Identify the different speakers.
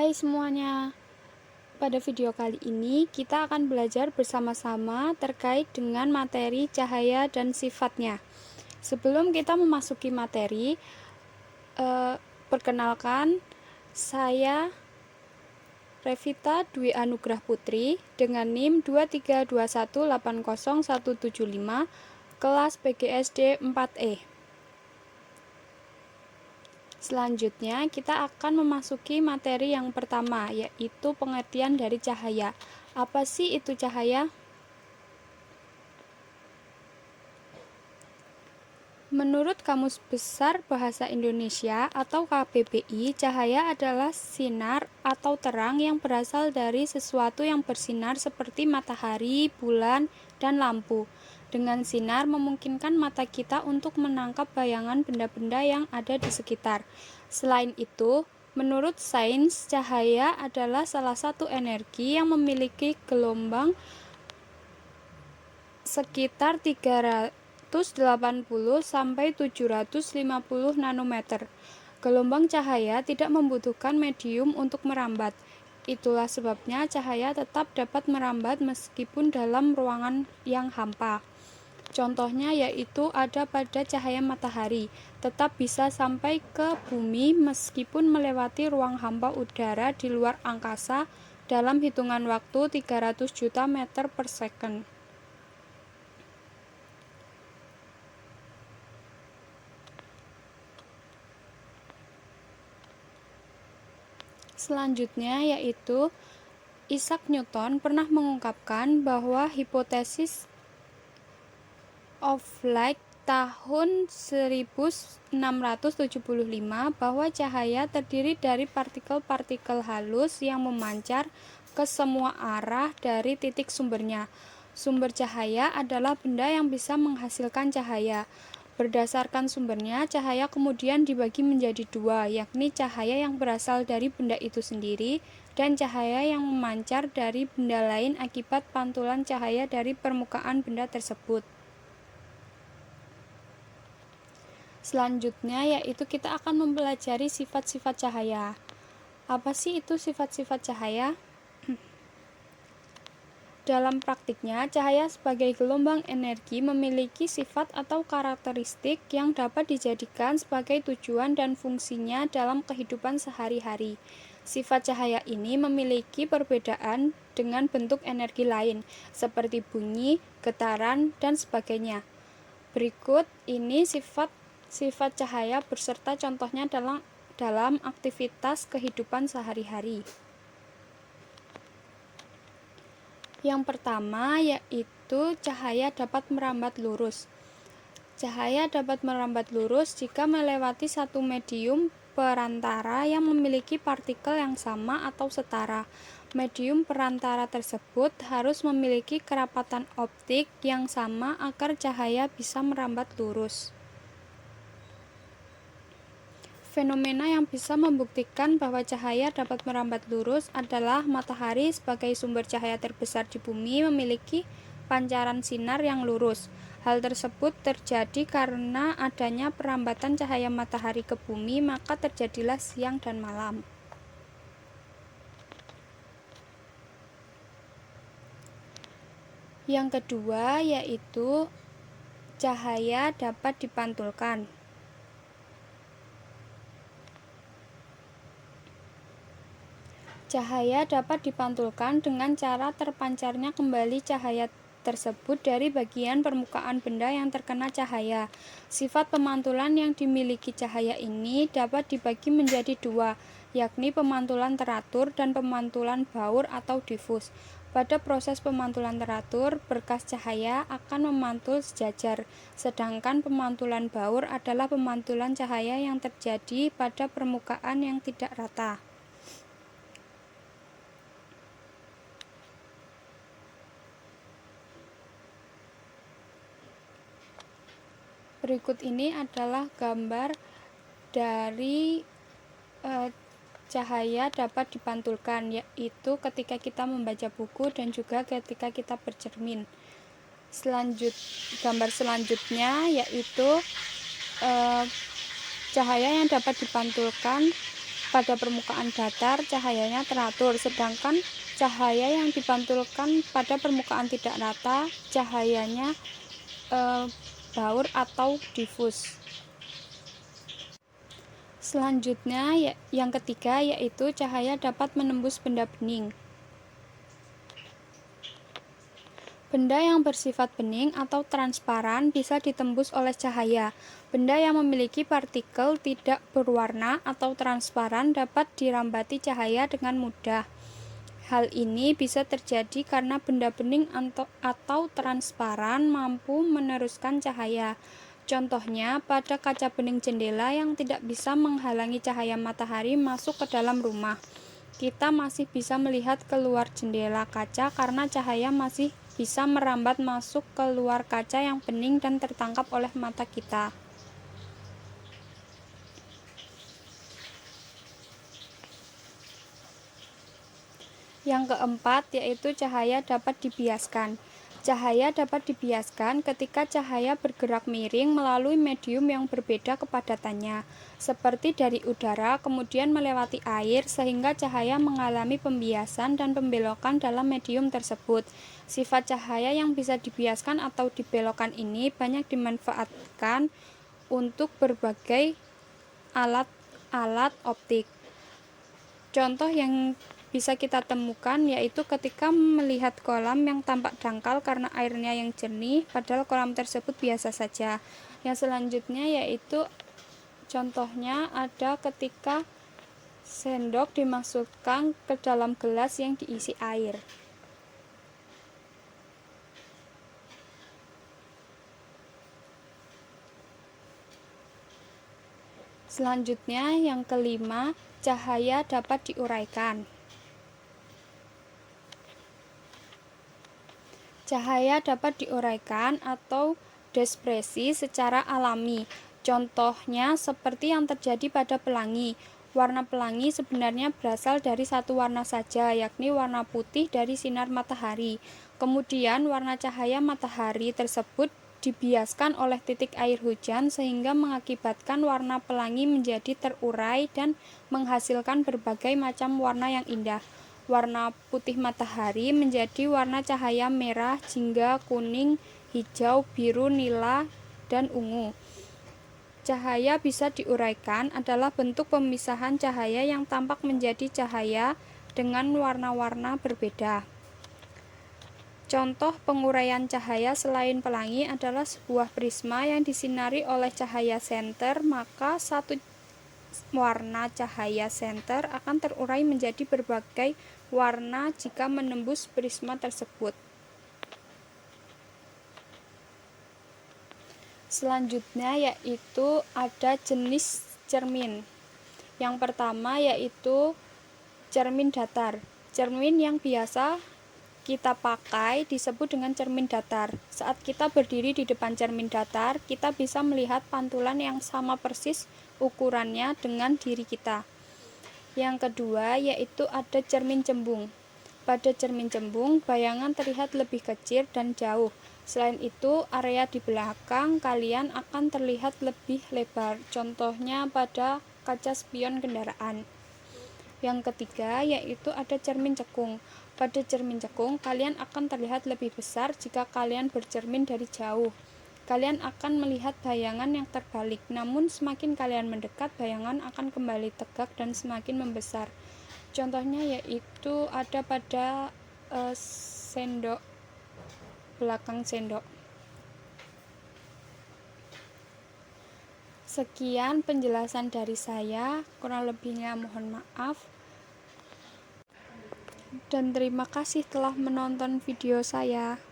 Speaker 1: Hai semuanya, pada video kali ini kita akan belajar bersama-sama terkait dengan materi cahaya dan sifatnya. Sebelum kita memasuki materi, perkenalkan, saya Revita Dwi Anugrah Putri dengan NIM 232180175, kelas PGSD 4E. Selanjutnya, kita akan memasuki materi yang pertama, yaitu pengertian dari cahaya. Apa sih itu cahaya? Menurut Kamus Besar Bahasa Indonesia atau KBBI, cahaya adalah sinar atau terang yang berasal dari sesuatu yang bersinar seperti matahari, bulan, dan lampu. Dengan sinar memungkinkan mata kita untuk menangkap bayangan benda-benda yang ada di sekitar. Selain itu, menurut sains, cahaya adalah salah satu energi yang memiliki gelombang sekitar 380 sampai 750 nanometer. Gelombang cahaya tidak membutuhkan medium untuk merambat. Itulah sebabnya cahaya tetap dapat merambat meskipun dalam ruangan yang hampa. Contohnya yaitu ada pada cahaya matahari, tetap bisa sampai ke bumi meskipun melewati ruang hampa udara di luar angkasa dalam hitungan waktu 300 juta meter per second. Selanjutnya yaitu Isaac Newton pernah mengungkapkan bahwa hipotesis of light tahun 1675 bahwa cahaya terdiri dari partikel-partikel halus yang memancar ke semua arah dari titik sumbernya. Sumber cahaya adalah benda yang bisa menghasilkan cahaya. Berdasarkan sumbernya, cahaya kemudian dibagi menjadi dua, yakni cahaya yang berasal dari benda itu sendiri dan cahaya yang memancar dari benda lain akibat pantulan cahaya dari permukaan benda tersebut. Selanjutnya yaitu kita akan mempelajari sifat-sifat cahaya. Apa sih itu sifat-sifat cahaya? Dalam praktiknya, cahaya sebagai gelombang energi memiliki sifat atau karakteristik yang dapat dijadikan sebagai tujuan dan fungsinya dalam kehidupan sehari-hari. Sifat cahaya ini memiliki perbedaan dengan bentuk energi lain, seperti bunyi, getaran, dan sebagainya. Berikut ini sifat cahaya beserta contohnya dalam aktivitas kehidupan sehari-hari. Yang pertama yaitu cahaya dapat merambat lurus. Cahaya dapat merambat lurus jika melewati satu medium perantara yang memiliki partikel yang sama atau setara. Medium perantara tersebut harus memiliki kerapatan optik yang sama agar cahaya bisa merambat lurus. Fenomena yang bisa membuktikan bahwa cahaya dapat merambat lurus adalah matahari sebagai sumber cahaya terbesar di bumi memiliki pancaran sinar yang lurus. Hal tersebut terjadi karena adanya perambatan cahaya matahari ke bumi, maka terjadilah siang dan malam. Yang kedua yaitu cahaya dapat dipantulkan. Cahaya dapat dipantulkan dengan cara terpancarnya kembali cahaya tersebut dari bagian permukaan benda yang terkena cahaya. Sifat pemantulan yang dimiliki cahaya ini dapat dibagi menjadi dua, yakni pemantulan teratur dan pemantulan baur atau difus. Pada proses pemantulan teratur, berkas cahaya akan memantul sejajar, sedangkan pemantulan baur adalah pemantulan cahaya yang terjadi pada permukaan yang tidak rata. Berikut ini adalah gambar dari cahaya dapat dipantulkan, yaitu ketika kita membaca buku dan juga ketika kita bercermin. Gambar selanjutnya yaitu cahaya yang dapat dipantulkan Pada permukaan datar, cahayanya teratur, sedangkan cahaya yang dipantulkan pada permukaan tidak rata, cahayanya baur atau difus. Selanjutnya, yang ketiga, yaitu cahaya dapat menembus benda bening. Benda yang bersifat bening atau transparan bisa ditembus oleh cahaya. Benda yang memiliki partikel tidak berwarna atau transparan dapat dirambati cahaya dengan mudah. Hal ini bisa terjadi karena benda bening atau transparan mampu meneruskan cahaya. Contohnya, pada kaca bening jendela yang tidak bisa menghalangi cahaya matahari masuk ke dalam rumah. Kita masih bisa melihat keluar jendela kaca karena cahaya masih bisa merambat masuk ke luar kaca yang bening dan tertangkap oleh mata kita. Yang keempat, yaitu cahaya dapat dibiaskan. Cahaya dapat dibiaskan ketika cahaya bergerak miring melalui medium yang berbeda kepadatannya, seperti dari udara kemudian melewati air sehingga cahaya mengalami pembiasan dan pembelokan dalam medium tersebut. Sifat cahaya yang bisa dibiaskan atau dibelokkan ini banyak dimanfaatkan untuk berbagai alat optik. Contoh yang bisa kita temukan yaitu ketika melihat kolam yang tampak dangkal karena airnya yang jernih, padahal kolam tersebut biasa saja. Yang selanjutnya yaitu contohnya ada ketika sendok dimasukkan ke dalam gelas yang diisi air. Selanjutnya yang kelima, cahaya dapat diuraikan. Cahaya dapat diuraikan atau dispersi secara alami. Contohnya seperti yang terjadi pada pelangi. Warna pelangi sebenarnya berasal dari satu warna saja, yakni warna putih dari sinar matahari. Kemudian warna cahaya matahari tersebut dibiaskan oleh titik air hujan sehingga mengakibatkan warna pelangi menjadi terurai dan menghasilkan berbagai macam warna yang indah. Warna putih matahari menjadi warna cahaya merah, jingga, kuning, hijau, biru, nila, dan ungu. Cahaya bisa diuraikan adalah bentuk pemisahan cahaya yang tampak menjadi cahaya dengan warna-warna berbeda. Contoh penguraian cahaya selain pelangi adalah sebuah prisma yang disinari oleh cahaya senter, maka satu warna cahaya senter akan terurai menjadi berbagai warna jika menembus prisma tersebut. Selanjutnya yaitu ada jenis cermin. Yang pertama yaitu cermin datar. Cermin yang biasa kita pakai disebut dengan cermin datar. Saat kita berdiri di depan cermin datar, kita bisa melihat pantulan yang sama persis ukurannya dengan diri kita. Yang kedua yaitu ada cermin cembung. Pada cermin cembung, bayangan terlihat lebih kecil dan jauh. Selain itu, area di belakang kalian akan terlihat lebih lebar. Contohnya pada kaca spion kendaraan. Yang ketiga yaitu ada cermin cekung. Pada cermin cekung, kalian akan terlihat lebih besar jika kalian bercermin dari jauh. Kalian akan melihat bayangan yang terbalik, namun semakin kalian mendekat, bayangan akan kembali tegak dan semakin membesar. Contohnya yaitu ada pada sendok, belakang sendok. Sekian penjelasan dari saya, kurang lebihnya mohon maaf. Dan terima kasih telah menonton video saya.